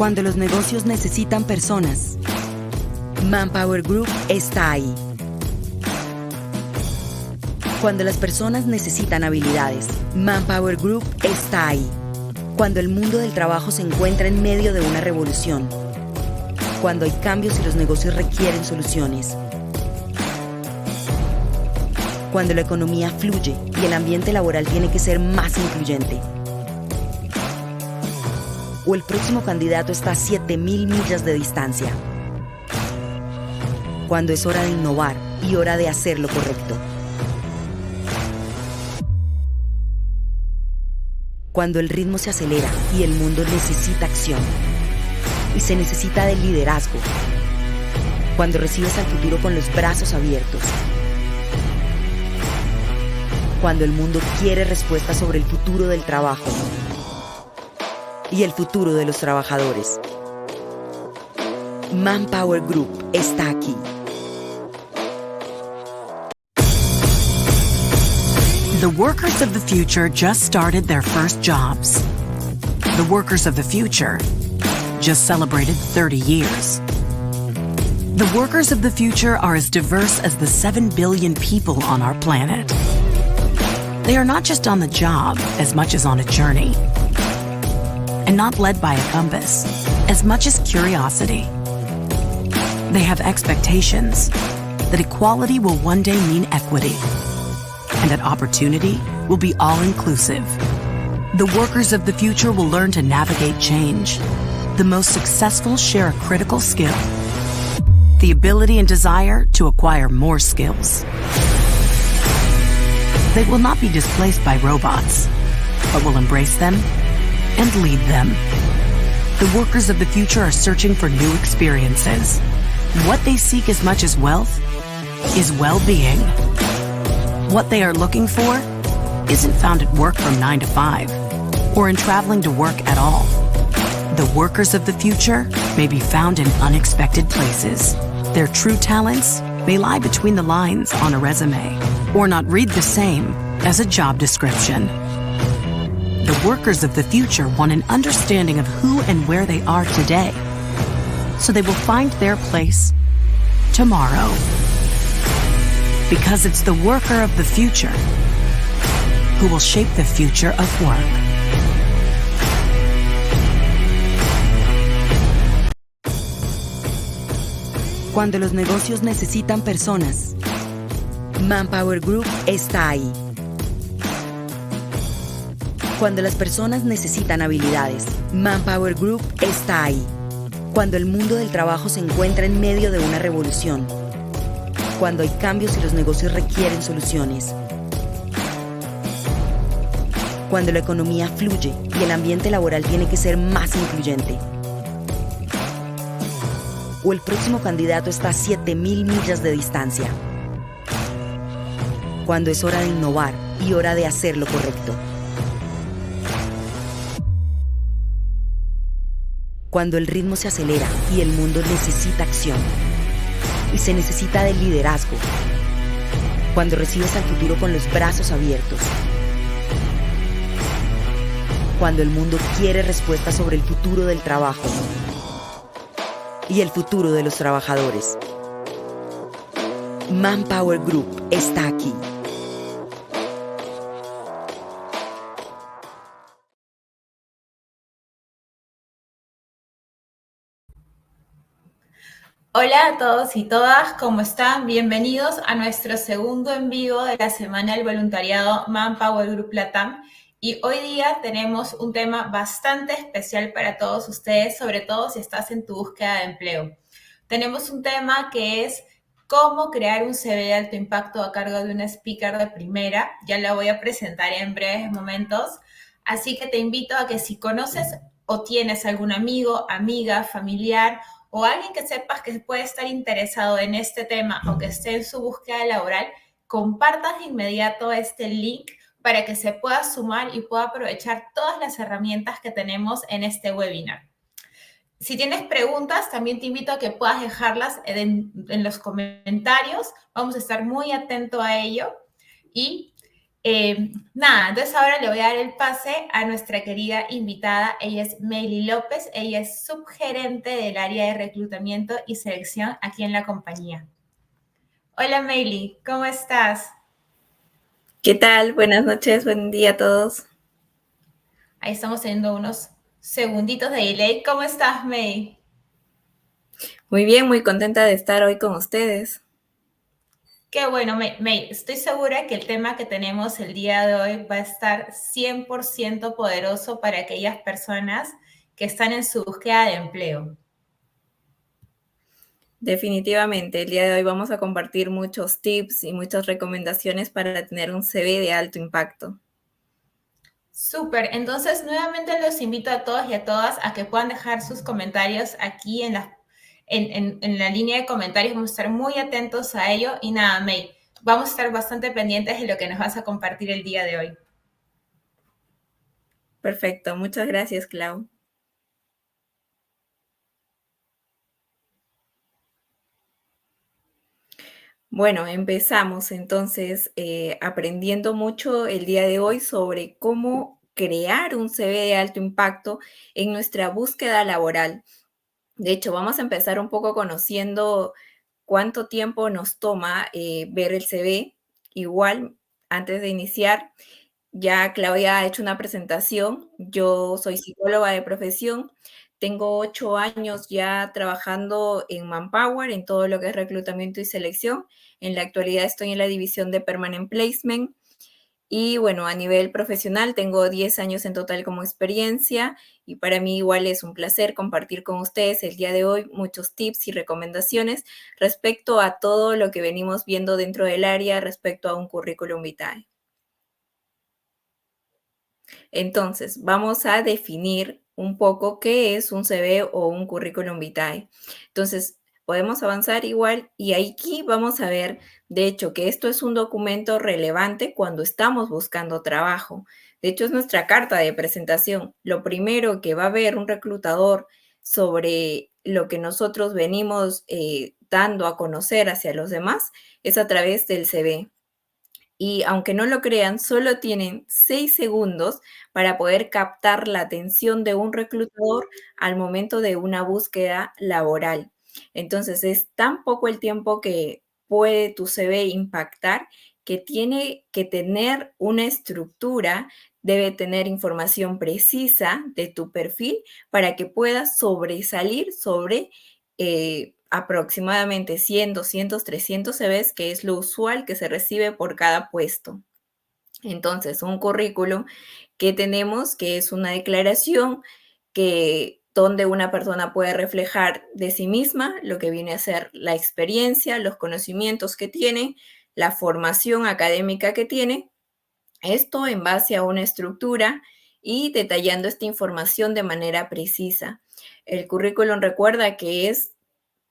Cuando los negocios necesitan personas, Manpower Group está ahí. Cuando las personas necesitan habilidades, Manpower Group está ahí. Cuando el mundo del trabajo se encuentra en medio de una revolución. Cuando hay cambios y los negocios requieren soluciones. Cuando la economía fluye y el ambiente laboral tiene que ser más incluyente. O el próximo candidato está a 7.000 millas de distancia. Cuando es hora de innovar y hora de hacer lo correcto. Cuando el ritmo se acelera y el mundo necesita acción. Y se necesita de liderazgo. Cuando recibes al futuro con los brazos abiertos. Cuando el mundo quiere respuestas sobre el futuro del trabajo. Y el futuro de los trabajadores. Manpower Group está aquí. The workers of the future just started their first jobs. The workers of the future just celebrated 30 years. The workers of the future are as diverse as the 7 billion people on our planet. They are not just on the job as much as on a journey. And not led by a compass, as much as curiosity. They have expectations that equality will one day mean equity, and that opportunity will be all-inclusive. The workers of the future will learn to navigate change. The most successful share a critical skill, the ability and desire to acquire more skills. They will not be displaced by robots, but will embrace them and lead them. The workers of the future are searching for new experiences. What they seek as much as wealth is well-being. What they are looking for isn't found at work from 9 to 5 or in traveling to work at all. The workers of the future may be found in unexpected places. Their true talents may lie between the lines on a resume or not read the same as a job description. The workers of the future want an understanding of who and where they are today, so they will find their place tomorrow. Because it's the worker of the future who will shape the future of work. Cuando los negocios necesitan personas, Manpower Group está ahí. Cuando las personas necesitan habilidades, Manpower Group está ahí. Cuando el mundo del trabajo se encuentra en medio de una revolución. Cuando hay cambios y los negocios requieren soluciones. Cuando la economía fluye y el ambiente laboral tiene que ser más incluyente. O el próximo candidato está a 7.000 millas de distancia. Cuando es hora de innovar y hora de hacer lo correcto. Cuando el ritmo se acelera y el mundo necesita acción. Y se necesita de liderazgo. Cuando recibes al futuro con los brazos abiertos. Cuando el mundo quiere respuestas sobre el futuro del trabajo. Y el futuro de los trabajadores. Manpower Group está aquí. Hola a todos y todas, ¿cómo están? Bienvenidos a nuestro segundo en vivo de la Semana del Voluntariado Manpower Group Latam. Y hoy día tenemos un tema bastante especial para todos ustedes, sobre todo si estás en tu búsqueda de empleo. Tenemos un tema que es cómo crear un CV de alto impacto a cargo de una speaker de primera. Ya la voy a presentar en breves momentos. Así que te invito a que si conoces o tienes algún amigo, amiga, familiar o alguien que sepas que puede estar interesado en este tema o que esté en su búsqueda laboral, compartas de inmediato este link para que se pueda sumar y pueda aprovechar todas las herramientas que tenemos en este webinar. Si tienes preguntas, también te invito a que puedas dejarlas en los comentarios. Vamos a estar muy atentos a ello. Y Entonces ahora le voy a dar el pase a nuestra querida invitada. Ella es Meili López, ella es subgerente del área de reclutamiento y selección aquí en la compañía. Hola Meili, ¿cómo estás? ¿Qué tal? Buenas noches, buen día a todos. Ahí estamos teniendo unos segunditos de delay. ¿Cómo estás, May? Muy bien, muy contenta de estar hoy con ustedes. Qué bueno, May. Estoy segura que el tema que tenemos el día de hoy va a estar 100% poderoso para aquellas personas que están en su búsqueda de empleo. Definitivamente, el día de hoy vamos a compartir muchos tips y muchas recomendaciones para tener un CV de alto impacto. Súper, entonces nuevamente los invito a todos y a todas a que puedan dejar sus comentarios aquí en la línea de comentarios. Vamos a estar muy atentos a ello. Y nada, May, vamos a estar bastante pendientes de lo que nos vas a compartir el día de hoy. Perfecto, muchas gracias, Clau. Bueno, empezamos entonces aprendiendo mucho el día de hoy sobre cómo crear un CV de alto impacto en nuestra búsqueda laboral. De hecho, vamos a empezar un poco conociendo cuánto tiempo nos toma ver el CV. Igual, antes de iniciar, ya Claudia ha hecho una presentación. Yo soy psicóloga de profesión. Tengo 8 años ya trabajando en Manpower, en todo lo que es reclutamiento y selección. En la actualidad estoy en la división de Permanent Placement. Y bueno, a nivel profesional tengo 10 años en total como experiencia y para mí igual es un placer compartir con ustedes el día de hoy muchos tips y recomendaciones respecto a todo lo que venimos viendo dentro del área respecto a un currículum vitae. Entonces, vamos a definir un poco qué es un CV o un currículum vitae. Entonces, podemos avanzar igual y aquí vamos a ver, de hecho, que esto es un documento relevante cuando estamos buscando trabajo. De hecho, es nuestra carta de presentación. Lo primero que va a ver un reclutador sobre lo que nosotros venimos dando a conocer hacia los demás es a través del CV. Y aunque no lo crean, solo tienen 6 segundos para poder captar la atención de un reclutador al momento de una búsqueda laboral. Entonces, es tan poco el tiempo que puede tu CV impactar que tiene que tener una estructura, debe tener información precisa de tu perfil para que puedas sobresalir sobre aproximadamente 100, 200, 300 CVs, que es lo usual que se recibe por cada puesto. Entonces, un currículum que tenemos, que es una declaración donde una persona puede reflejar de sí misma lo que viene a ser la experiencia, los conocimientos que tiene, la formación académica que tiene, esto en base a una estructura y detallando esta información de manera precisa. El currículum recuerda que es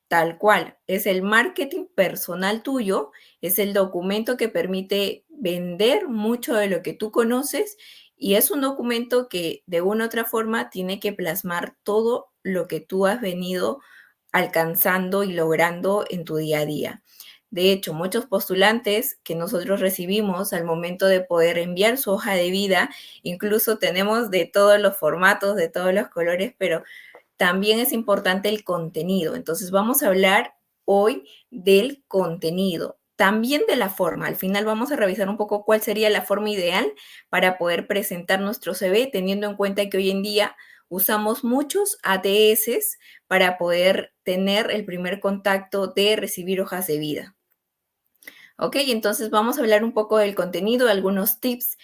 tal cual, es el marketing personal tuyo, es el documento que permite vender mucho de lo que tú conoces y es un documento que de una u otra forma tiene que plasmar todo lo que tú has venido alcanzando y logrando en tu día a día. De hecho, muchos postulantes que nosotros recibimos al momento de poder enviar su hoja de vida, incluso tenemos de todos los formatos, de todos los colores, pero también es importante el contenido. Entonces vamos a hablar hoy del contenido, también de la forma. Al final vamos a revisar un poco cuál sería la forma ideal para poder presentar nuestro CV, teniendo en cuenta que hoy en día usamos muchos ATS para poder tener el primer contacto de recibir hojas de vida. Ok, entonces vamos a hablar un poco del contenido, algunos tips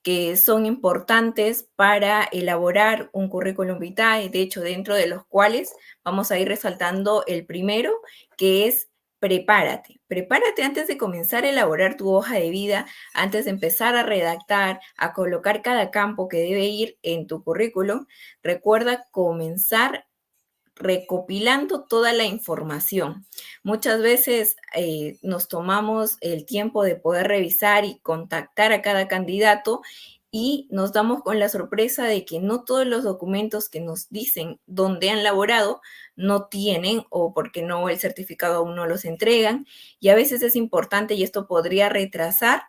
que son importantes para elaborar un currículum vitae, de hecho, dentro de los cuales vamos a ir resaltando el primero, que es prepárate. Prepárate antes de comenzar a elaborar tu hoja de vida, antes de empezar a redactar, a colocar cada campo que debe ir en tu currículum. Recuerda comenzar recopilando toda la información. Muchas veces nos tomamos el tiempo de poder revisar y contactar a cada candidato y nos damos con la sorpresa de que no todos los documentos que nos dicen dónde han laborado no tienen o porque no el certificado aún no los entregan y a veces es importante y esto podría retrasar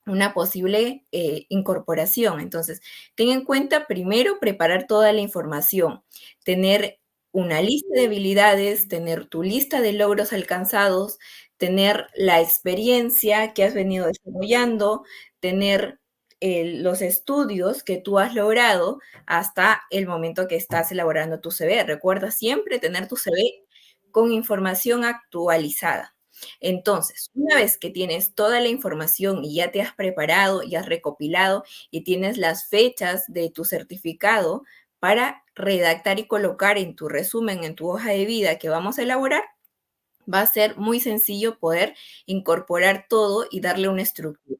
una posible incorporación. Entonces, ten en cuenta primero preparar toda la información, tener una lista de habilidades, tener tu lista de logros alcanzados, tener la experiencia que has venido desarrollando, tener los estudios que tú has logrado hasta el momento que estás elaborando tu CV. Recuerda siempre tener tu CV con información actualizada. Entonces, una vez que tienes toda la información y ya te has preparado y has recopilado y tienes las fechas de tu certificado para redactar y colocar en tu resumen, en tu hoja de vida que vamos a elaborar, va a ser muy sencillo poder incorporar todo y darle una estructura.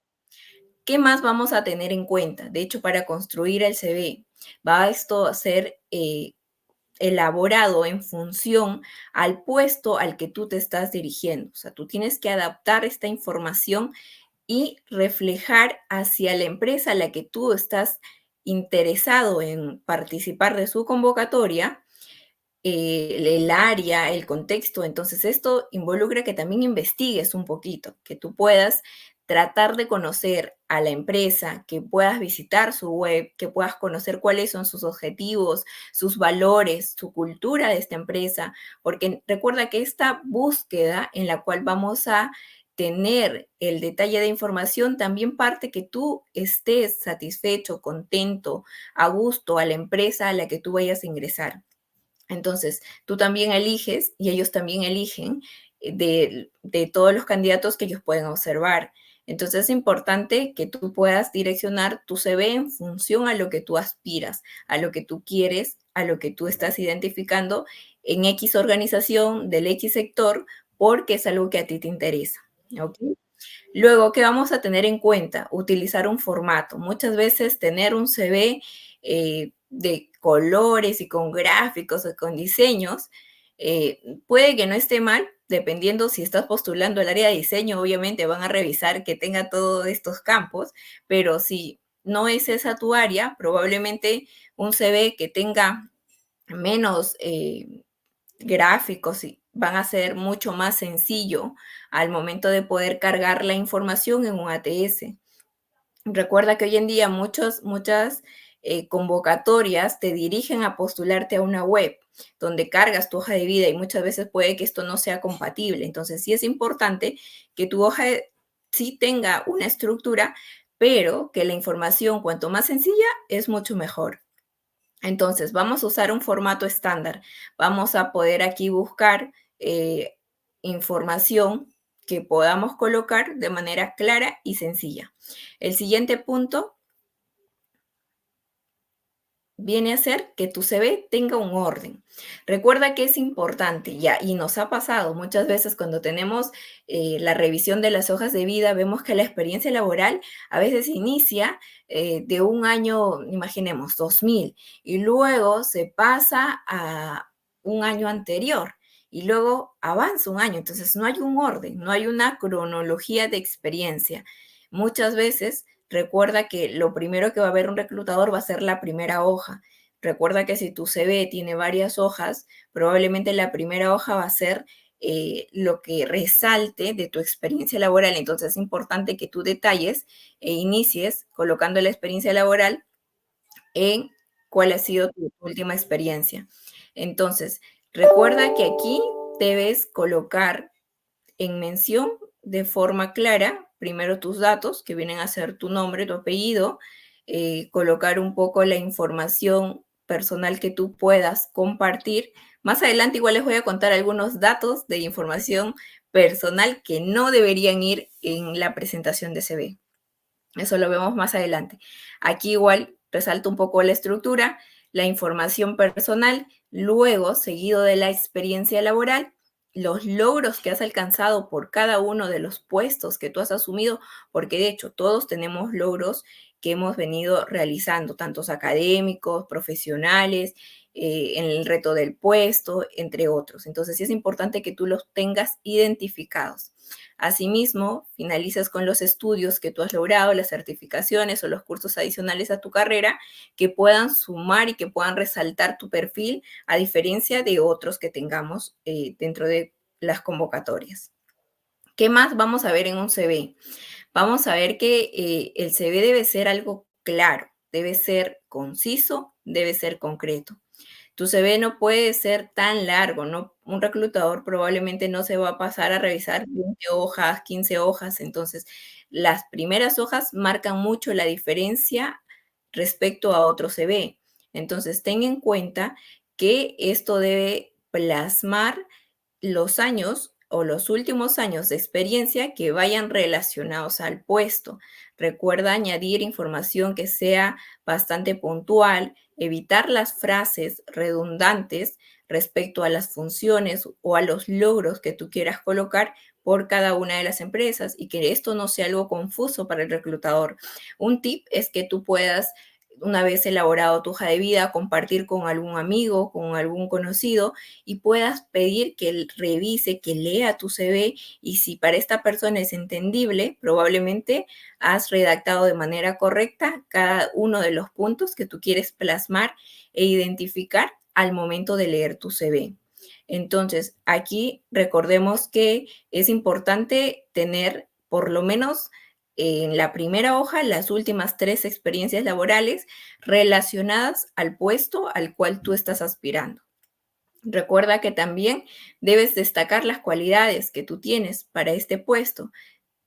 ¿Qué más vamos a tener en cuenta? De hecho, para construir el CV, va esto a ser elaborado en función al puesto al que tú te estás dirigiendo. O sea, tú tienes que adaptar esta información y reflejar hacia la empresa a la que tú estás interesado en participar de su convocatoria, el área, el contexto. Entonces, esto involucra que también investigues un poquito, que tú puedas tratar de conocer a la empresa, que puedas visitar su web, que puedas conocer cuáles son sus objetivos, sus valores, su cultura de esta empresa, porque recuerda que esta búsqueda en la cual vamos a tener el detalle de información también parte que tú estés satisfecho, contento, a gusto a la empresa a la que tú vayas a ingresar. Entonces, tú también eliges y ellos también eligen de todos los candidatos que ellos pueden observar. Entonces, es importante que tú puedas direccionar tu CV en función a lo que tú aspiras, a lo que tú quieres, a lo que tú estás identificando en X organización, del X sector, porque es algo que a ti te interesa. ¿Ok? Luego, ¿qué vamos a tener en cuenta? Utilizar un formato. Muchas veces tener un CV de colores y con gráficos o con diseños puede que no esté mal, dependiendo si estás postulando al área de diseño, obviamente van a revisar que tenga todos estos campos, pero si no es esa tu área, probablemente un CV que tenga menos gráficos y van a ser mucho más sencillo al momento de poder cargar la información en un ATS. Recuerda que hoy en día muchas convocatorias te dirigen a postularte a una web donde cargas tu hoja de vida y muchas veces puede que esto no sea compatible. Entonces sí es importante que tu hoja sí tenga una estructura, pero que la información cuanto más sencilla es mucho mejor. Entonces, vamos a usar un formato estándar. Vamos a poder aquí buscar información que podamos colocar de manera clara y sencilla. El siguiente punto viene a ser que tu CV tenga un orden. Recuerda que es importante ya, y nos ha pasado muchas veces cuando tenemos la revisión de las hojas de vida, vemos que la experiencia laboral a veces inicia de un año, imaginemos, 2000, y luego se pasa a un año anterior, y luego avanza un año. Entonces no hay un orden, no hay una cronología de experiencia. Muchas veces recuerda que lo primero que va a ver un reclutador va a ser la primera hoja. Recuerda que si tu CV tiene varias hojas, probablemente la primera hoja va a ser lo que resalte de tu experiencia laboral. Entonces es importante que tú detalles e inicies colocando la experiencia laboral en cuál ha sido tu última experiencia. Entonces, recuerda que aquí debes colocar en mención de forma clara, primero tus datos, que vienen a ser tu nombre, tu apellido, colocar un poco la información personal que tú puedas compartir. Más adelante igual les voy a contar algunos datos de información personal que no deberían ir en la presentación de CV. Eso lo vemos más adelante. Aquí igual resalto un poco la estructura, la información personal, luego seguido de la experiencia laboral, los logros que has alcanzado por cada uno de los puestos que tú has asumido, porque de hecho todos tenemos logros que hemos venido realizando, tantos académicos, profesionales, en el reto del puesto, entre otros. Entonces sí es importante que tú los tengas identificados. Asimismo, finalizas con los estudios que tú has logrado, las certificaciones o los cursos adicionales a tu carrera que puedan sumar y que puedan resaltar tu perfil a diferencia de otros que tengamos dentro de las convocatorias. ¿Qué más vamos a ver en un CV? vamos a ver que el CV debe ser algo claro, debe ser conciso, debe ser concreto. Tu CV no puede ser tan largo, ¿no? Un reclutador probablemente no se va a pasar a revisar 20 hojas, 15 hojas, entonces las primeras hojas marcan mucho la diferencia respecto a otro CV. Entonces, ten en cuenta que esto debe plasmar los años o los últimos años de experiencia que vayan relacionados al puesto. Recuerda añadir información que sea bastante puntual, evitar las frases redundantes respecto a las funciones o a los logros que tú quieras colocar por cada una de las empresas y que esto no sea algo confuso para el reclutador. Un tip es que tú puedas, una vez elaborado tu hoja de vida, compartir con algún amigo, con algún conocido y puedas pedir que él revise, que lea tu CV y si para esta persona es entendible, probablemente has redactado de manera correcta cada uno de los puntos que tú quieres plasmar e identificar al momento de leer tu CV. Entonces, aquí recordemos que es importante tener por lo menos en la primera hoja las últimas 3 experiencias laborales relacionadas al puesto al cual tú estás aspirando. Recuerda que también debes destacar las cualidades que tú tienes para este puesto.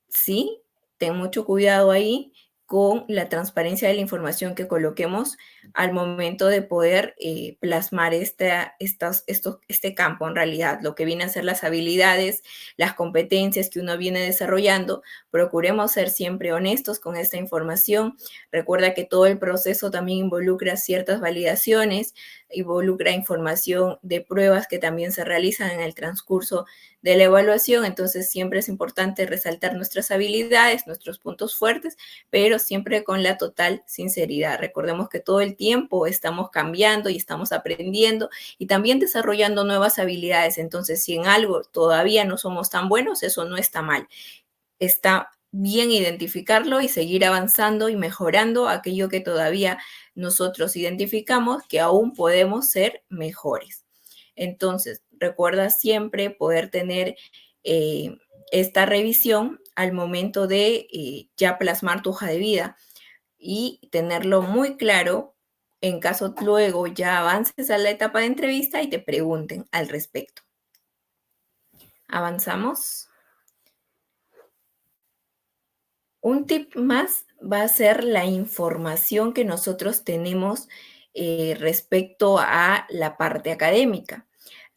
Sí, ten mucho cuidado ahí con la transparencia de la información que coloquemos al momento de poder plasmar este campo en realidad, lo que viene a ser las habilidades, las competencias que uno viene desarrollando. Procuremos ser siempre honestos con esta información. Recuerda que todo el proceso también involucra ciertas validaciones, involucra información de pruebas que también se realizan en el transcurso de la evaluación, entonces siempre es importante resaltar nuestras habilidades, nuestros puntos fuertes, pero siempre con la total sinceridad. Recordemos que todo el tiempo estamos cambiando y estamos aprendiendo y también desarrollando nuevas habilidades, entonces si en algo todavía no somos tan buenos, eso no está mal. Está bien identificarlo y seguir avanzando y mejorando aquello que todavía nosotros identificamos que aún podemos ser mejores. Entonces, recuerda siempre poder tener esta revisión al momento de ya plasmar tu hoja de vida y tenerlo muy claro en caso luego ya avances a la etapa de entrevista y te pregunten al respecto. Avanzamos. Un tip más va a ser la información que nosotros tenemos respecto a la parte académica.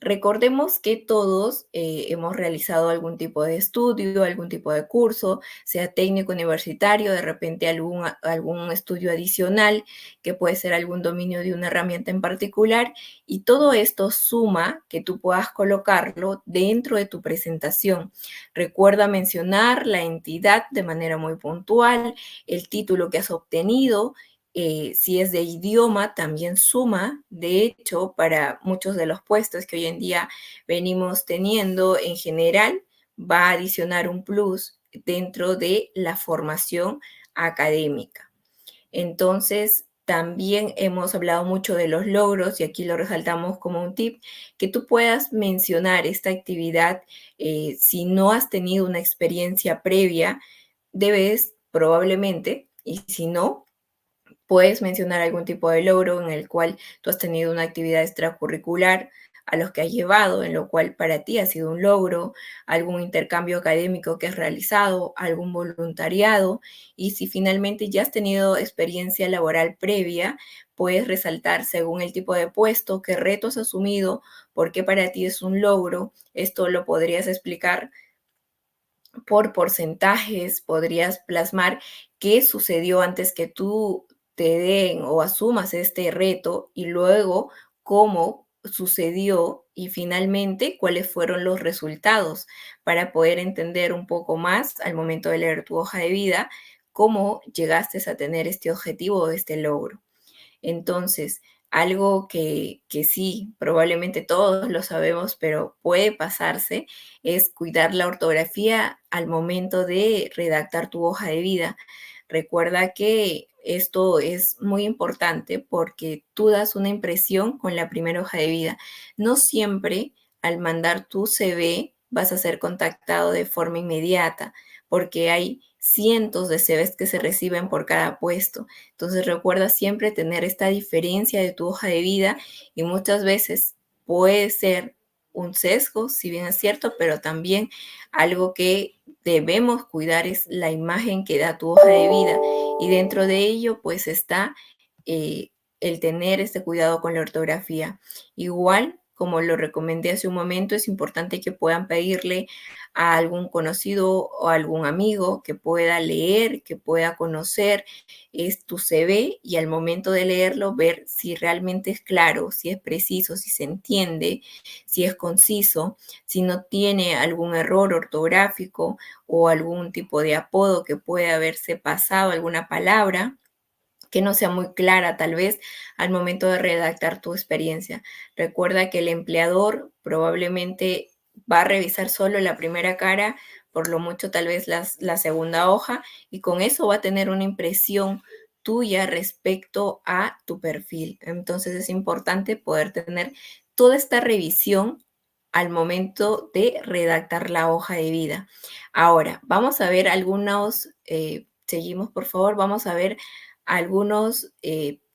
Recordemos que todos hemos realizado algún tipo de estudio, algún tipo de curso, sea técnico universitario, de repente algún estudio adicional, que puede ser algún dominio de una herramienta en particular, y todo esto suma que tú puedas colocarlo dentro de tu presentación. Recuerda mencionar la entidad de manera muy puntual, el título que has obtenido. Si es de idioma, también suma. De hecho, para muchos de los puestos que hoy en día venimos teniendo, en general, va a adicionar un plus dentro de la formación académica. Entonces, también hemos hablado mucho de los logros y aquí lo resaltamos como un tip, que tú puedas mencionar esta actividad. Si no has tenido una experiencia previa, debes probablemente, y si no, puedes mencionar algún tipo de logro en el cual tú has tenido una actividad extracurricular a los que has llevado, en lo cual para ti ha sido un logro, algún intercambio académico que has realizado, algún voluntariado, y si finalmente ya has tenido experiencia laboral previa, puedes resaltar según el tipo de puesto, qué retos has asumido, por qué para ti es un logro. Esto lo podrías explicar por porcentajes, podrías plasmar qué sucedió antes que tú te den o asumas este reto y luego cómo sucedió y finalmente cuáles fueron los resultados para poder entender un poco más al momento de leer tu hoja de vida cómo llegaste a tener este objetivo o este logro. Entonces, algo que sí, probablemente todos lo sabemos, pero puede pasarse, es cuidar la ortografía al momento de redactar tu hoja de vida. Recuerda que esto es muy importante porque tú das una impresión con la primera hoja de vida. No siempre al mandar tu CV vas a ser contactado de forma inmediata, porque hay cientos de CVs que se reciben por cada puesto. Entonces recuerda siempre tener esta diferencia de tu hoja de vida, y muchas veces puede ser un sesgo, si bien es cierto, pero también algo que debemos cuidar es la imagen que da tu hoja de vida, y dentro de ello pues está el tener este cuidado con la ortografía. Igual, como lo recomendé hace un momento, es importante que puedan pedirle a algún conocido o algún amigo que pueda leer, que pueda conocer es tu CV, y al momento de leerlo ver si realmente es claro, si es preciso, si se entiende, si es conciso, si no tiene algún error ortográfico o algún tipo de apodo que puede haberse pasado, alguna palabra que no sea muy clara tal vez al momento de redactar tu experiencia. Recuerda que el empleador probablemente va a revisar solo la primera cara, por lo mucho tal vez la segunda hoja, y con eso va a tener una impresión tuya respecto a tu perfil. Entonces es importante poder tener toda esta revisión al momento de redactar la hoja de vida. Ahora, vamos a ver algunos, seguimos por favor, vamos a ver algunos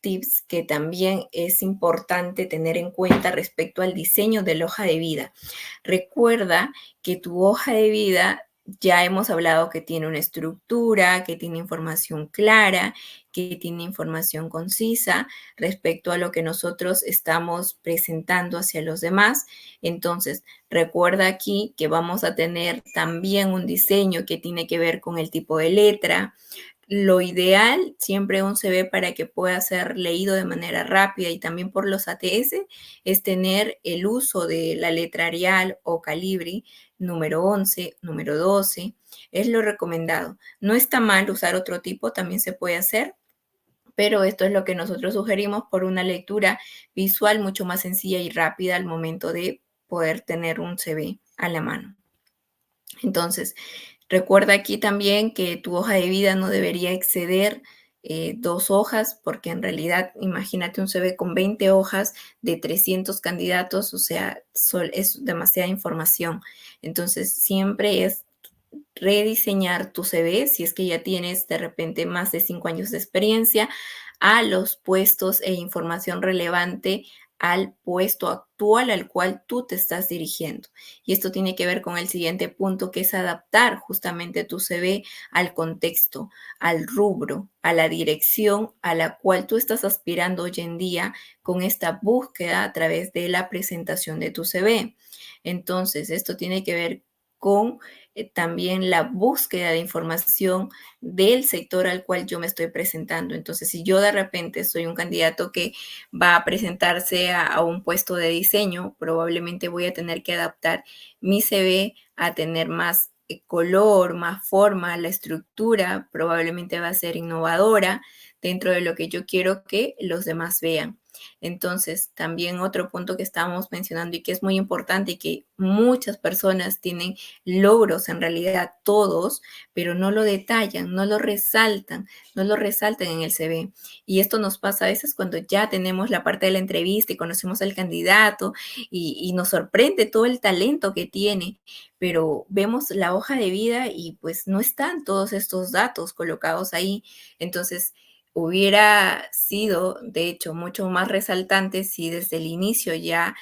tips que también es importante tener en cuenta respecto al diseño de la hoja de vida. Recuerda que tu hoja de vida, ya hemos hablado que tiene una estructura, que tiene información clara, que tiene información concisa respecto a lo que nosotros estamos presentando hacia los demás. Entonces, recuerda aquí que vamos a tener también un diseño que tiene que ver con el tipo de letra. Lo ideal, siempre un CV para que pueda ser leído de manera rápida y también por los ATS, es tener el uso de la letra Arial o Calibri número 11, número 12, es lo recomendado. No está mal usar otro tipo, también se puede hacer, pero esto es lo que nosotros sugerimos por una lectura visual mucho más sencilla y rápida al momento de poder tener un CV a la mano. Entonces, recuerda aquí también que tu hoja de vida no debería exceder 2 hojas, porque en realidad, imagínate un CV con 20 hojas de 300 candidatos, o sea, es demasiada información. Entonces, siempre es rediseñar tu CV, si es que ya tienes de repente más de 5 años de experiencia, a los puestos e información relevante al puesto actual al cual tú te estás dirigiendo. Y esto tiene que ver con el siguiente punto, que es adaptar justamente tu CV al contexto, al rubro, a la dirección a la cual tú estás aspirando hoy en día con esta búsqueda a través de la presentación de tu CV. Entonces, esto tiene que ver con también la búsqueda de información del sector al cual yo me estoy presentando. Entonces, si yo de repente soy un candidato que va a presentarse a un puesto de diseño, probablemente voy a tener que adaptar mi CV a tener más color, más forma, la estructura probablemente va a ser innovadora dentro de lo que yo quiero que los demás vean. Entonces, también otro punto que estábamos mencionando y que es muy importante y que muchas personas tienen logros, en realidad todos, pero no lo detallan, no lo resaltan, no lo resaltan en el CV. Y esto nos pasa a veces cuando ya tenemos la parte de la entrevista y conocemos al candidato y nos sorprende todo el talento que tiene, pero vemos la hoja de vida y pues no están todos estos datos colocados ahí. Entonces, hubiera sido, de hecho, mucho más resaltante si desde el inicio ya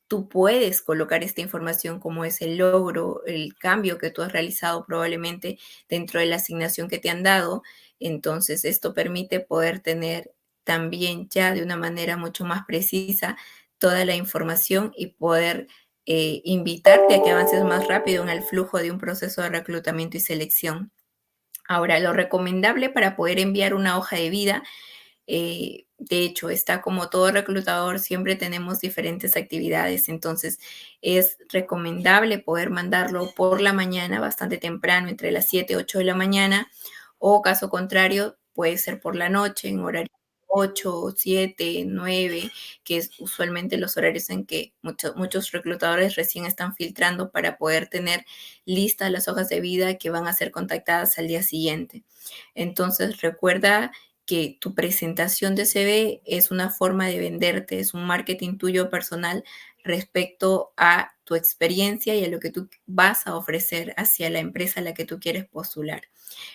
tú puedes colocar esta información como es el logro, el cambio que tú has realizado probablemente dentro de la asignación que te han dado. Entonces, esto permite poder tener también ya de una manera mucho más precisa toda la información y poder invitarte a que avances más rápido en el flujo de un proceso de reclutamiento y selección. Ahora, lo recomendable para poder enviar una hoja de vida, de hecho, está como todo reclutador, siempre tenemos diferentes actividades, entonces es recomendable poder mandarlo por la mañana, bastante temprano, entre las 7 y 8 de la mañana, o caso contrario, puede ser por la noche, en horario 8, 7, 9, que es usualmente los horarios en que muchos reclutadores recién están filtrando para poder tener listas las hojas de vida que van a ser contactadas al día siguiente. Entonces, recuerda que tu presentación de CV es una forma de venderte, es un marketing tuyo personal respecto a tu experiencia y a lo que tú vas a ofrecer hacia la empresa a la que tú quieres postular.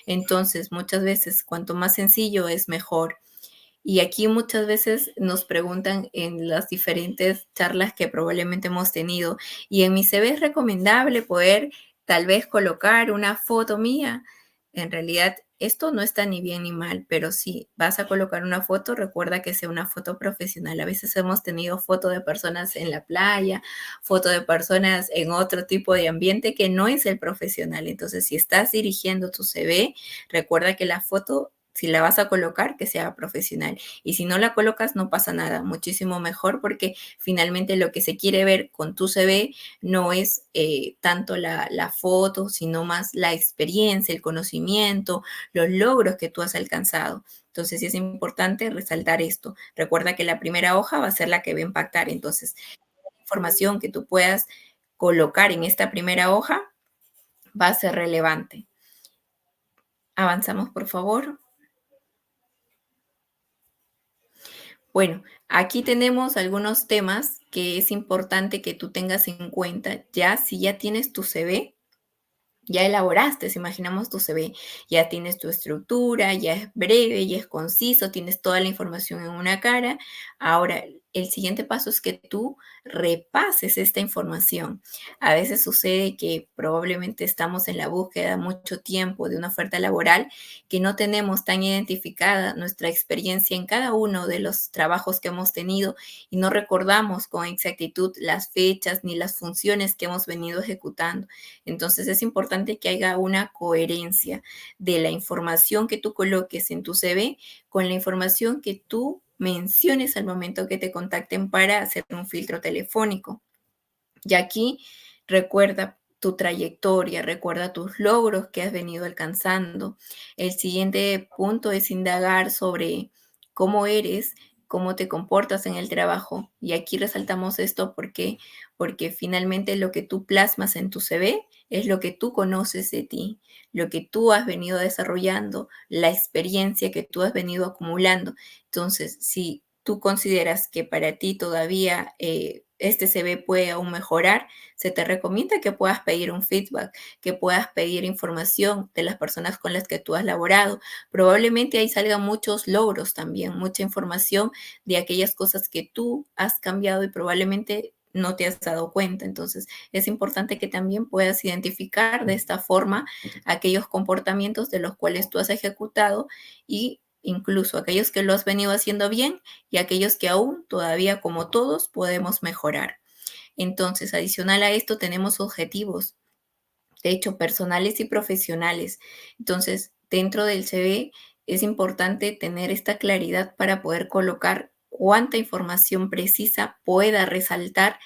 Entonces, muchas veces, cuanto más sencillo es mejor. Y aquí muchas veces nos preguntan en las diferentes charlas que probablemente hemos tenido, ¿y en mi CV es recomendable poder tal vez colocar una foto mía? En realidad, esto no está ni bien ni mal, pero si vas a colocar una foto, recuerda que sea una foto profesional. A veces hemos tenido fotos de personas en la playa, fotos de personas en otro tipo de ambiente que no es el profesional. Entonces, si estás dirigiendo tu CV, recuerda que la foto, si la vas a colocar, que sea profesional. Y si no la colocas, no pasa nada, muchísimo mejor, porque finalmente lo que se quiere ver con tu CV no es tanto la foto, sino más la experiencia, el conocimiento, los logros que tú has alcanzado. Entonces, sí es importante resaltar esto. Recuerda que la primera hoja va a ser la que va a impactar. Entonces, la información que tú puedas colocar en esta primera hoja va a ser relevante. Avanzamos, por favor. Bueno, aquí tenemos algunos temas que es importante que tú tengas en cuenta. Ya si ya tienes tu CV, ya elaboraste, si imaginamos tu CV, ya tienes tu estructura, ya es breve, ya es conciso, tienes toda la información en una cara. Ahora, el siguiente paso es que tú repases esta información. A veces sucede que probablemente estamos en la búsqueda mucho tiempo de una oferta laboral, que no tenemos tan identificada nuestra experiencia en cada uno de los trabajos que hemos tenido y no recordamos con exactitud las fechas ni las funciones que hemos venido ejecutando. Entonces es importante que haya una coherencia de la información que tú coloques en tu CV con la información que tú menciones al momento que te contacten para hacer un filtro telefónico. Y aquí recuerda tu trayectoria, recuerda tus logros que has venido alcanzando. El siguiente punto es indagar sobre cómo eres, cómo te comportas en el trabajo. Y aquí resaltamos esto porque finalmente lo que tú plasmas en tu CV es lo que tú conoces de ti, lo que tú has venido desarrollando, la experiencia que tú has venido acumulando. Entonces, si tú consideras que para ti todavía este CV puede aún mejorar, se te recomienda que puedas pedir un feedback, que puedas pedir información de las personas con las que tú has laborado. Probablemente ahí salgan muchos logros también, mucha información de aquellas cosas que tú has cambiado y probablemente no te has dado cuenta. Entonces, es importante que también puedas identificar de esta forma aquellos comportamientos de los cuales tú has ejecutado y incluso aquellos que lo has venido haciendo bien y aquellos que aún todavía, como todos, podemos mejorar. Entonces, adicional a esto, tenemos objetivos, de hecho, personales y profesionales. Entonces, dentro del CV es importante tener esta claridad para poder colocar cuánta información precisa pueda resaltar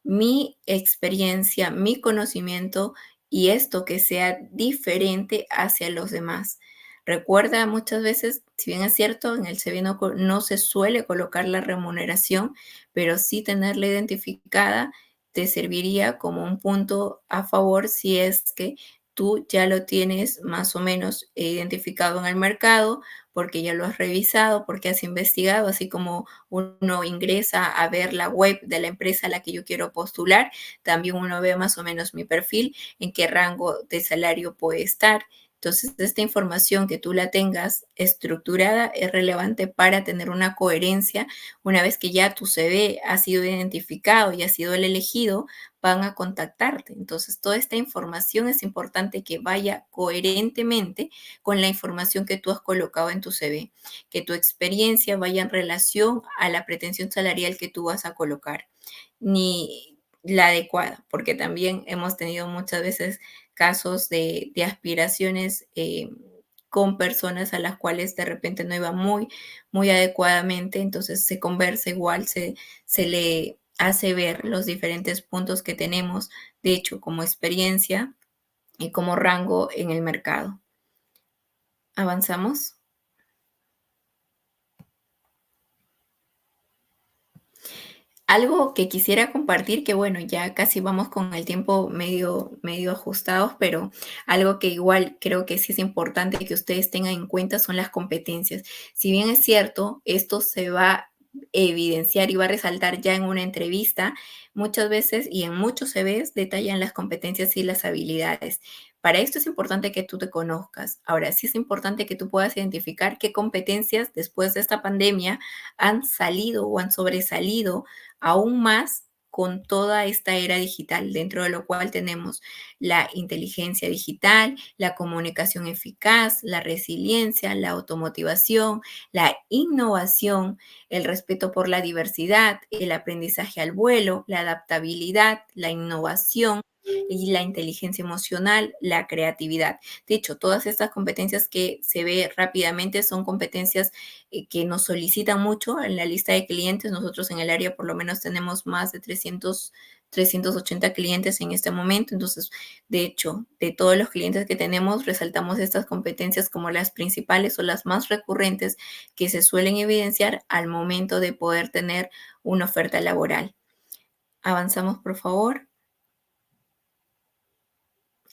mi experiencia, mi conocimiento y esto que sea diferente hacia los demás. Recuerda muchas veces, si bien es cierto, en el CV no se suele colocar la remuneración, pero sí tenerla identificada te serviría como un punto a favor si es que tú ya lo tienes más o menos identificado en el mercado, porque ya lo has revisado, porque has investigado, así como uno ingresa a ver la web de la empresa a la que yo quiero postular, también uno ve más o menos mi perfil, en qué rango de salario puede estar. Entonces, esta información que tú la tengas estructurada es relevante para tener una coherencia. Una vez que ya tu CV ha sido identificado y ha sido el elegido, van a contactarte. Entonces, toda esta información es importante que vaya coherentemente con la información que tú has colocado en tu CV, que tu experiencia vaya en relación a la pretensión salarial que tú vas a colocar, ni la adecuada, porque también hemos tenido muchas veces casos de aspiraciones con personas a las cuales de repente no iba muy adecuadamente, entonces se conversa igual, se le hace ver los diferentes puntos que tenemos, de hecho, como experiencia y como rango en el mercado. ¿Avanzamos? Algo que quisiera compartir, que bueno, ya casi vamos con el tiempo medio ajustados, pero algo que igual creo que sí es importante que ustedes tengan en cuenta son las competencias. Si bien es cierto, esto se va evidenciar y va a resaltar ya en una entrevista, muchas veces y en muchos CVs detallan las competencias y las habilidades. Para esto es importante que tú te conozcas. Ahora, sí es importante que tú puedas identificar qué competencias después de esta pandemia han salido o han sobresalido aún más con toda esta era digital, dentro de lo cual tenemos la inteligencia digital, la comunicación eficaz, la resiliencia, la automotivación, la innovación, el respeto por la diversidad, el aprendizaje al vuelo, la adaptabilidad, la innovación y la inteligencia emocional, la creatividad. De hecho, todas estas competencias que se ve rápidamente son competencias que nos solicitan mucho en la lista de clientes. Nosotros en el área por lo menos tenemos más de 380 clientes en este momento. Entonces, de hecho, de todos los clientes que tenemos, resaltamos estas competencias como las principales o las más recurrentes que se suelen evidenciar al momento de poder tener una oferta laboral. Avanzamos, por favor.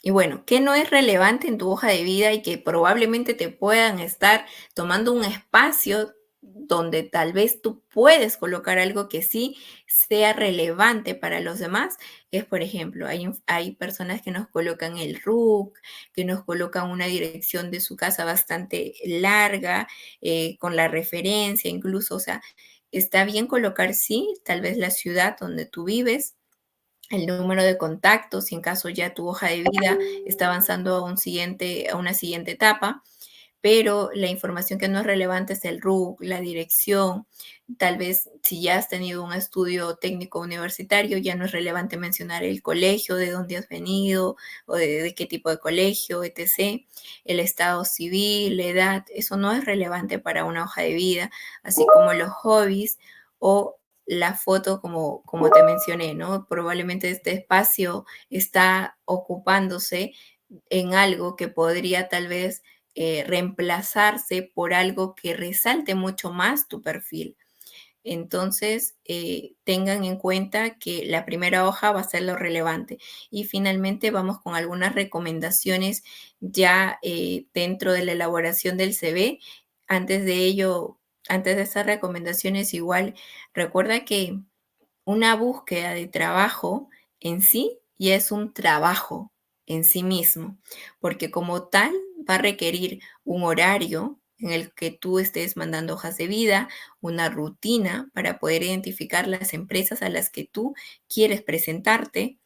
Y bueno, ¿qué no es relevante en tu hoja de vida y que probablemente te puedan estar tomando un espacio donde tal vez tú puedes colocar algo que sí sea relevante para los demás? Es, por ejemplo, hay personas que nos colocan el RUC, que nos colocan una dirección de su casa bastante larga, con la referencia incluso, o sea, está bien colocar, sí, tal vez la ciudad donde tú vives, el número de contactos, si en caso ya tu hoja de vida está avanzando a una siguiente etapa, pero la información que no es relevante es el RUC, la dirección. Tal vez si ya has tenido un estudio técnico universitario, ya no es relevante mencionar el colegio, de dónde has venido o de qué tipo de colegio, etc. El estado civil, la edad, eso no es relevante para una hoja de vida, así como los hobbies o la foto, como te mencioné, ¿no? Probablemente este espacio está ocupándose en algo que podría tal vez reemplazarse por algo que resalte mucho más tu perfil. Entonces, tengan en cuenta que la primera hoja va a ser lo relevante. Y finalmente vamos con algunas recomendaciones ya dentro de la elaboración del CV. Antes de ello, antes de estas recomendaciones, igual recuerda que una búsqueda de trabajo en sí ya es un trabajo en sí mismo, porque como tal va a requerir un horario en el que tú estés mandando hojas de vida, una rutina para poder identificar las empresas a las que tú quieres presentarte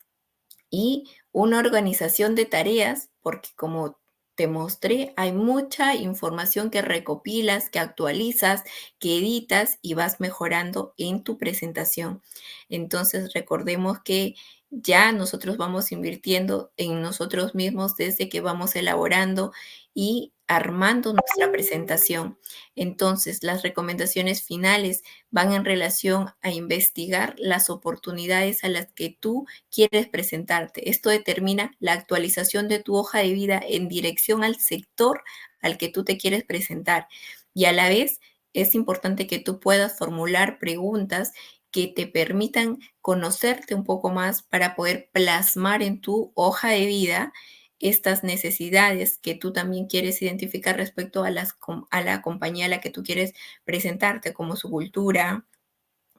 y una organización de tareas, porque como te mostré, hay mucha información que recopilas, que actualizas, que editas y vas mejorando en tu presentación. Entonces, recordemos que ya nosotros vamos invirtiendo en nosotros mismos desde que vamos elaborando y armando nuestra presentación. Entonces, las recomendaciones finales van en relación a investigar las oportunidades a las que tú quieres presentarte. Esto determina la actualización de tu hoja de vida en dirección al sector al que tú te quieres presentar. Y a la vez es importante que tú puedas formular preguntas que te permitan conocerte un poco más para poder plasmar en tu hoja de vida estas necesidades que tú también quieres identificar respecto a la compañía a la que tú quieres presentarte, como su cultura,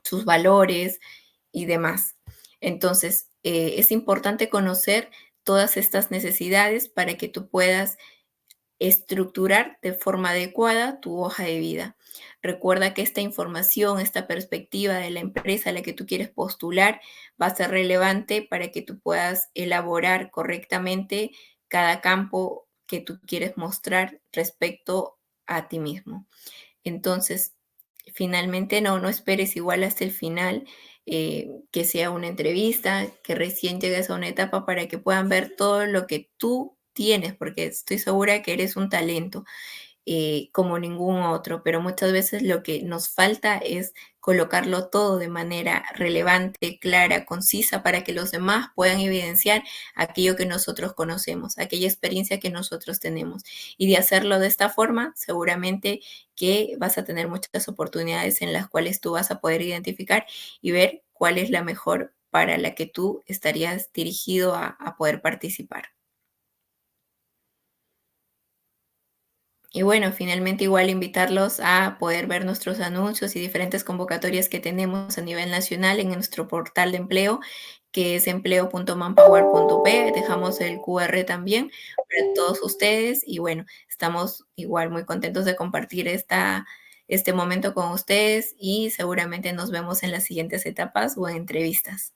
sus valores y demás. Entonces, es importante conocer todas estas necesidades para que tú puedas estructurar de forma adecuada tu hoja de vida. Recuerda que esta información, esta perspectiva de la empresa a la que tú quieres postular va a ser relevante para que tú puedas elaborar correctamente cada campo que tú quieres mostrar respecto a ti mismo. Entonces, finalmente no esperes igual hasta el final, que sea una entrevista, que recién llegues a una etapa para que puedan ver todo lo que tú tienes, porque estoy segura que eres un talento como ningún otro, pero muchas veces lo que nos falta es colocarlo todo de manera relevante, clara, concisa, para que los demás puedan evidenciar aquello que nosotros conocemos, aquella experiencia que nosotros tenemos. Y de hacerlo de esta forma, seguramente que vas a tener muchas oportunidades en las cuales tú vas a poder identificar y ver cuál es la mejor para la que tú estarías dirigido a poder participar. Y bueno, finalmente igual invitarlos a poder ver nuestros anuncios y diferentes convocatorias que tenemos a nivel nacional en nuestro portal de empleo, que es empleo.manpower.p. Dejamos el QR también para todos ustedes y bueno, estamos igual muy contentos de compartir este momento con ustedes y seguramente nos vemos en las siguientes etapas o en entrevistas.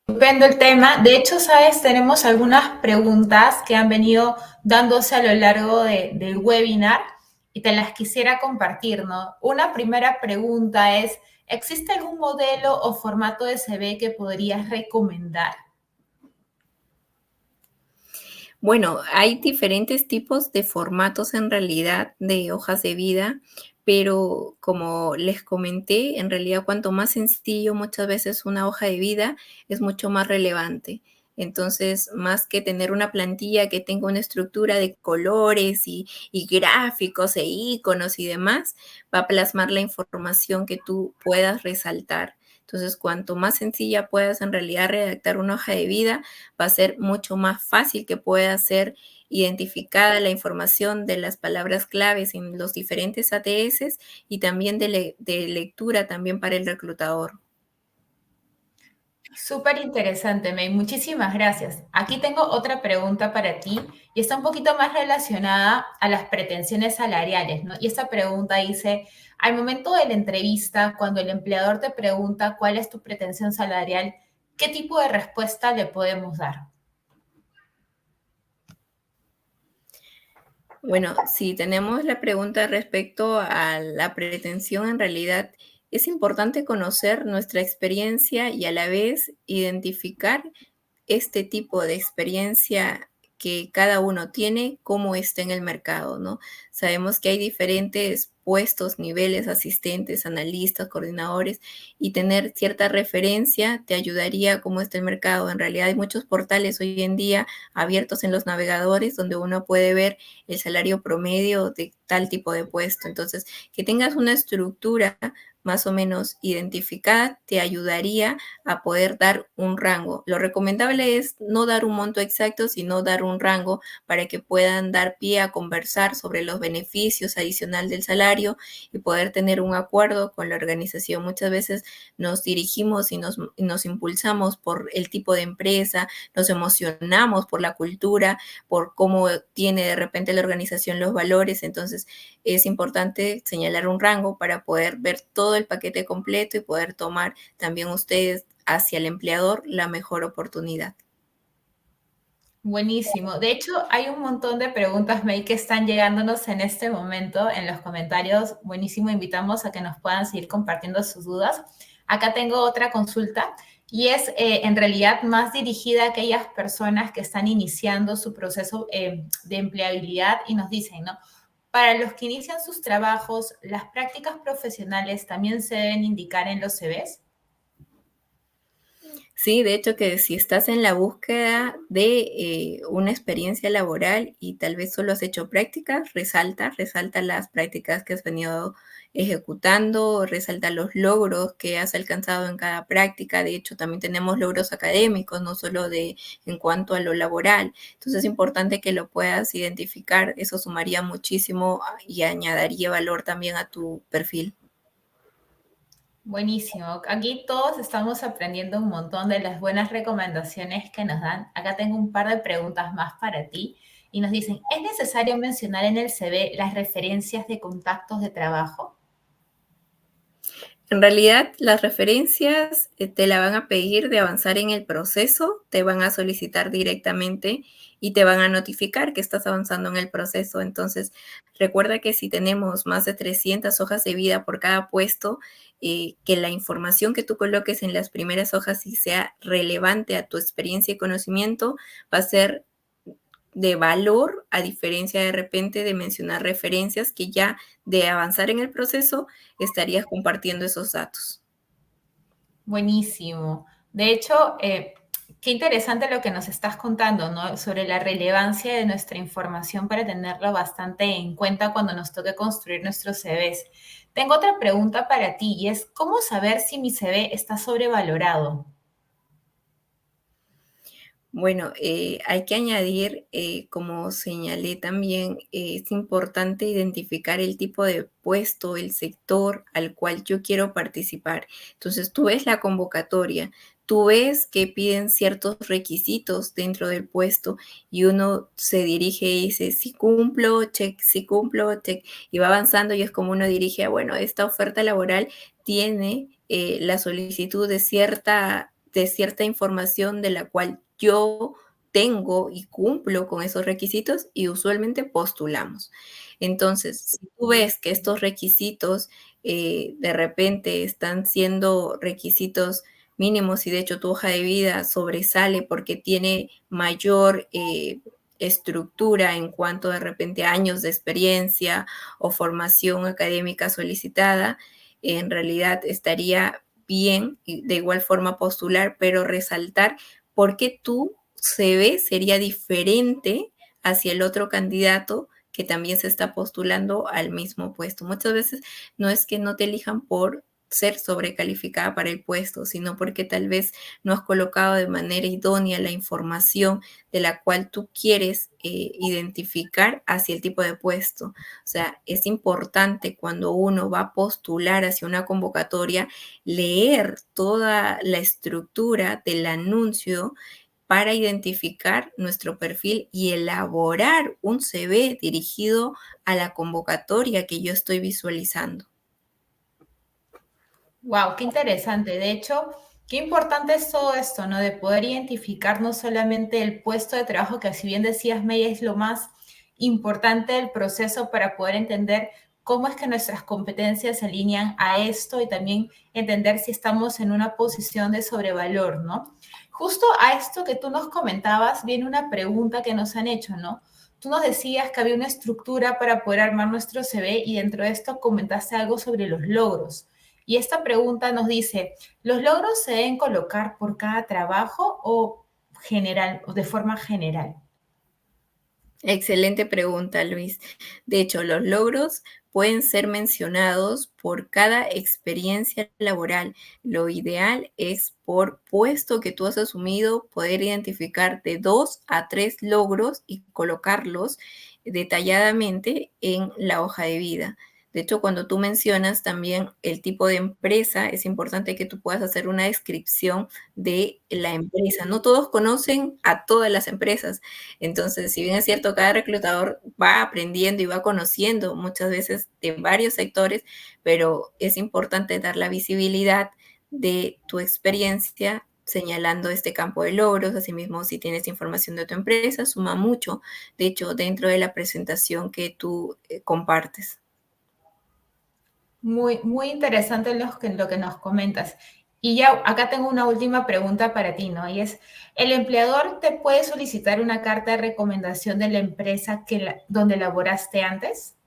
Estupendo el tema. De hecho, sabes, tenemos algunas preguntas que han venido dándose a lo largo del webinar y te las quisiera compartir, ¿no? Una primera pregunta es, ¿existe algún modelo o formato de CV que podrías recomendar? Bueno, hay diferentes tipos de formatos en realidad de hojas de vida, pero como les comenté, en realidad cuanto más sencillo muchas veces una hoja de vida es mucho más relevante. Entonces, más que tener una plantilla que tenga una estructura de colores y gráficos e iconos y demás, va a plasmar la información que tú puedas resaltar. Entonces, cuanto más sencilla puedas en realidad redactar una hoja de vida, va a ser mucho más fácil que pueda ser identificada la información de las palabras claves en los diferentes ATS y también de lectura también para el reclutador. Súper interesante, May. Muchísimas gracias. Aquí tengo otra pregunta para ti y está un poquito más relacionada a las pretensiones salariales, ¿no? Y esta pregunta dice, al momento de la entrevista, cuando el empleador te pregunta cuál es tu pretensión salarial, ¿qué tipo de respuesta le podemos dar? Bueno, si tenemos la pregunta respecto a la pretensión, en realidad es importante conocer nuestra experiencia y a la vez identificar este tipo de experiencia que cada uno tiene, cómo está en el mercado, ¿no? Sabemos que hay diferentes puestos, niveles, asistentes, analistas, coordinadores, y tener cierta referencia te ayudaría a cómo está el mercado. En realidad hay muchos portales hoy en día abiertos en los navegadores donde uno puede ver el salario promedio de tal tipo de puesto. Entonces, que tengas una estructura más o menos identificada te ayudaría a poder dar un rango. Lo recomendable es no dar un monto exacto, sino dar un rango para que puedan dar pie a conversar sobre los beneficios adicional del salario y poder tener un acuerdo con la organización. Muchas veces nos dirigimos y nos impulsamos por el tipo de empresa, nos emocionamos por la cultura, por cómo tiene de repente la organización los valores. Entonces es importante señalar un rango para poder ver todo el paquete completo y poder tomar también ustedes hacia el empleador la mejor oportunidad. Buenísimo. De hecho, hay un montón de preguntas, May, que están llegándonos en este momento en los comentarios. Buenísimo, invitamos a que nos puedan seguir compartiendo sus dudas. Acá tengo otra consulta y es en realidad más dirigida a aquellas personas que están iniciando su proceso de empleabilidad y nos dicen, ¿no? Para los que inician sus trabajos, ¿las prácticas profesionales también se deben indicar en los CVs? Sí, de hecho que si estás en la búsqueda de una experiencia laboral y tal vez solo has hecho prácticas, resalta las prácticas que has venido ejecutando, resalta los logros que has alcanzado en cada práctica. De hecho, también tenemos logros académicos, no solo en cuanto a lo laboral. Entonces es importante que lo puedas identificar. Eso sumaría muchísimo y añadiría valor también a tu perfil. Buenísimo. Aquí todos estamos aprendiendo un montón de las buenas recomendaciones que nos dan. Acá tengo un par de preguntas más para ti y nos dicen, ¿es necesario mencionar en el CV las referencias de contactos de trabajo? En realidad, las referencias te la van a pedir de avanzar en el proceso, te van a solicitar directamente y te van a notificar que estás avanzando en el proceso. Entonces, recuerda que si tenemos más de 300 hojas de vida por cada puesto, que la información que tú coloques en las primeras hojas y sea relevante a tu experiencia y conocimiento, va a ser de valor, a diferencia de repente de mencionar referencias que ya de avanzar en el proceso estarías compartiendo esos datos. Buenísimo. De hecho, qué interesante lo que nos estás contando, ¿no? Sobre la relevancia de nuestra información para tenerlo bastante en cuenta cuando nos toque construir nuestros CVs. Tengo otra pregunta para ti y es, ¿cómo saber si mi CV está sobrevalorado? Bueno, hay que añadir, como señalé también, es importante identificar el tipo de puesto, el sector al cual yo quiero participar. Entonces, tú ves la convocatoria, tú ves que piden ciertos requisitos dentro del puesto y uno se dirige y dice, sí cumplo, check, y va avanzando y es como uno dirige, bueno, esta oferta laboral tiene la solicitud de cierta información de la cual yo tengo y cumplo con esos requisitos y usualmente postulamos. Entonces, si tú ves que estos requisitos de repente están siendo requisitos mínimos y de hecho tu hoja de vida sobresale porque tiene mayor estructura en cuanto de repente a años de experiencia o formación académica solicitada, en realidad estaría bien y de igual forma postular, pero resaltar por qué tu CV sería diferente hacia el otro candidato que también se está postulando al mismo puesto. Muchas veces no es que no te elijan por ser sobrecalificada para el puesto, sino porque tal vez no has colocado de manera idónea la información de la cual tú quieres identificar hacia el tipo de puesto. O sea, es importante cuando uno va a postular hacia una convocatoria leer toda la estructura del anuncio para identificar nuestro perfil y elaborar un CV dirigido a la convocatoria que yo estoy visualizando. Wow, qué interesante. De hecho, qué importante es todo esto, ¿no? De poder identificar no solamente el puesto de trabajo, que si bien decías, May, es lo más importante del proceso para poder entender cómo es que nuestras competencias se alinean a esto y también entender si estamos en una posición de sobrevalor, ¿no? Justo a esto que tú nos comentabas, viene una pregunta que nos han hecho, ¿no? Tú nos decías que había una estructura para poder armar nuestro CV y dentro de esto comentaste algo sobre los logros. Y esta pregunta nos dice, ¿los logros se deben colocar por cada trabajo o general, o de forma general? Excelente pregunta, Luis. De hecho, los logros pueden ser mencionados por cada experiencia laboral. Lo ideal es por puesto que tú has asumido, poder identificar de 2 a 3 logros y colocarlos detalladamente en la hoja de vida. De hecho, cuando tú mencionas también el tipo de empresa, es importante que tú puedas hacer una descripción de la empresa. No todos conocen a todas las empresas. Entonces, si bien es cierto, cada reclutador va aprendiendo y va conociendo muchas veces de varios sectores, pero es importante dar la visibilidad de tu experiencia señalando este campo de logros. Asimismo, si tienes información de tu empresa, suma mucho, de hecho, dentro de la presentación que tú compartes. Muy, muy interesante lo que nos comentas. Y ya acá tengo una última pregunta para ti, ¿no? Y es, ¿el empleador te puede solicitar una carta de recomendación de la empresa donde laboraste antes?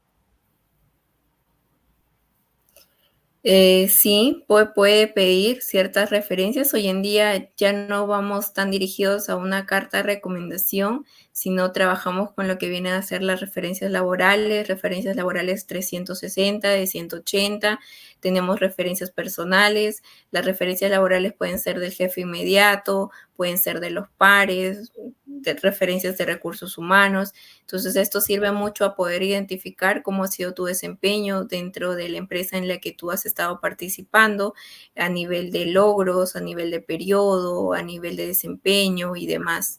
Sí, puede pedir ciertas referencias. Hoy en día ya no vamos tan dirigidos a una carta de recomendación, sino trabajamos con lo que vienen a ser las referencias laborales 360, de 180, tenemos referencias personales, las referencias laborales pueden ser del jefe inmediato, pueden ser de los pares, de referencias de recursos humanos. Entonces, esto sirve mucho a poder identificar cómo ha sido tu desempeño dentro de la empresa en la que tú has estado participando, a nivel de logros, a nivel de periodo, a nivel de desempeño y demás.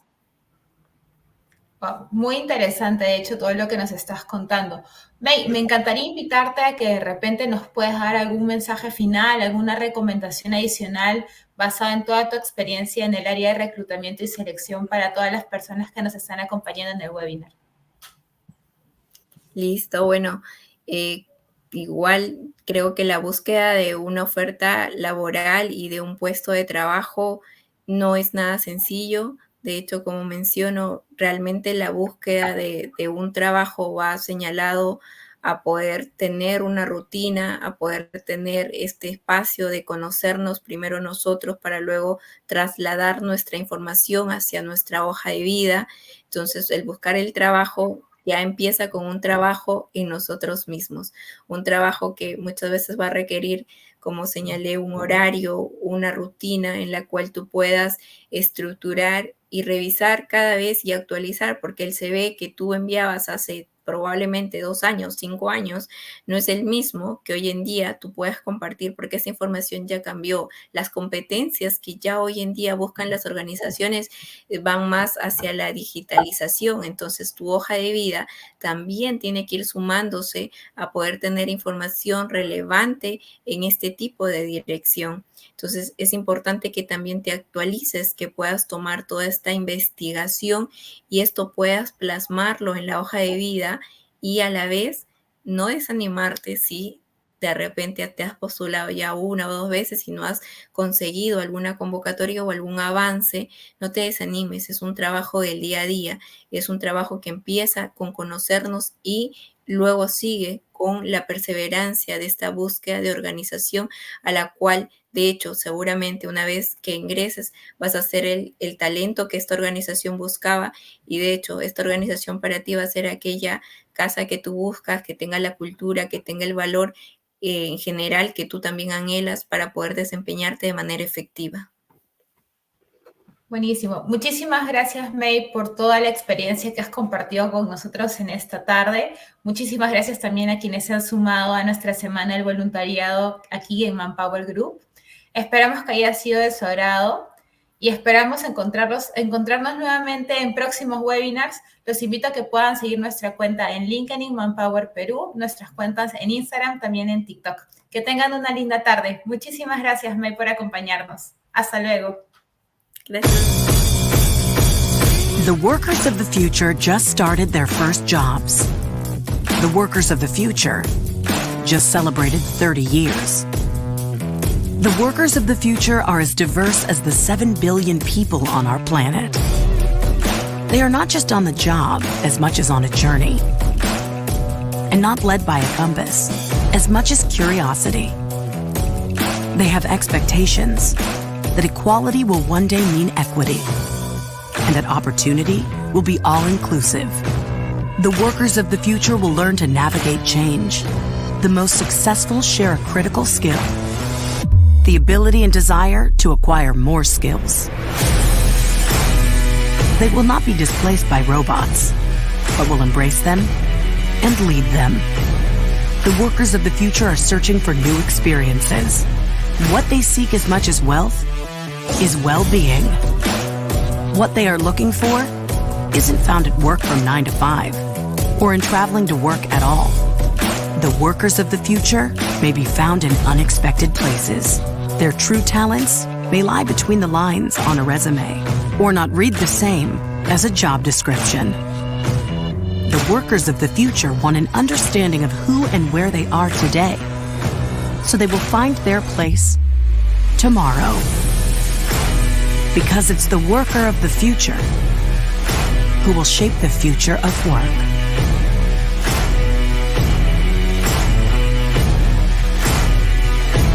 Wow, muy interesante, de hecho, todo lo que nos estás contando. May, me encantaría invitarte a que de repente nos puedas dar algún mensaje final, alguna recomendación adicional basada en toda tu experiencia en el área de reclutamiento y selección para todas las personas que nos están acompañando en el webinar. Listo, bueno, eh, igual creo que la búsqueda de una oferta laboral y de un puesto de trabajo no es nada sencillo. De hecho, como menciono, realmente la búsqueda de un trabajo va señalado a poder tener una rutina, a poder tener este espacio de conocernos primero nosotros para luego trasladar nuestra información hacia nuestra hoja de vida. Entonces, el buscar el trabajo ya empieza con un trabajo en nosotros mismos, un trabajo que muchas veces va a requerir, como señalé, un horario, una rutina en la cual tú puedas estructurar y revisar cada vez y actualizar, porque el CV que tú enviabas hace probablemente 2 años, 5 años, no es el mismo que hoy en día tú puedas compartir, porque esa información ya cambió. Las competencias que ya hoy en día buscan las organizaciones van más hacia la digitalización. Entonces tu hoja de vida también tiene que ir sumándose a poder tener información relevante en este tipo de dirección. Entonces es importante que también te actualices, que puedas tomar toda esta investigación y esto puedas plasmarlo en la hoja de vida y a la vez no desanimarte si de repente te has postulado ya 1 o 2 veces y no has conseguido alguna convocatoria o algún avance. No te desanimes, es un trabajo del día a día, es un trabajo que empieza con conocernos y luego sigue con la perseverancia de esta búsqueda de organización a la cual, de hecho, seguramente una vez que ingreses vas a ser el talento que esta organización buscaba y de hecho esta organización para ti va a ser aquella casa que tú buscas, que tenga la cultura, que tenga el valor en general que tú también anhelas para poder desempeñarte de manera efectiva. Buenísimo. Muchísimas gracias, May, por toda la experiencia que has compartido con nosotros en esta tarde. Muchísimas gracias también a quienes se han sumado a nuestra Semana del Voluntariado aquí en Manpower Group. Esperamos que haya sido de su agrado y esperamos encontrarnos nuevamente en próximos webinars. Los invito a que puedan seguir nuestra cuenta en LinkedIn, Manpower Perú, nuestras cuentas en Instagram, también en TikTok. Que tengan una linda tarde. Muchísimas gracias, May, por acompañarnos. Hasta luego. Gracias. The workers of the future just started their first jobs. The workers of the future just celebrated 30 years. The workers of the future are as diverse as the 7 billion people on our planet. They are not just on the job as much as on a journey, and not led by a compass as much as curiosity. They have expectations that equality will one day mean equity, and that opportunity will be all-inclusive. The workers of the future will learn to navigate change. The most successful share a critical skill: the ability and desire to acquire more skills. They will not be displaced by robots, but will embrace them and lead them. The workers of the future are searching for new experiences. What they seek as much as wealth is well-being. What they are looking for isn't found at work from 9 to 5 or in traveling to work at all. The workers of the future may be found in unexpected places. Their true talents may lie between the lines on a resume or not read the same as a job description. The workers of the future want an understanding of who and where they are today, so they will find their place tomorrow. Because it's the worker of the future who will shape the future of work.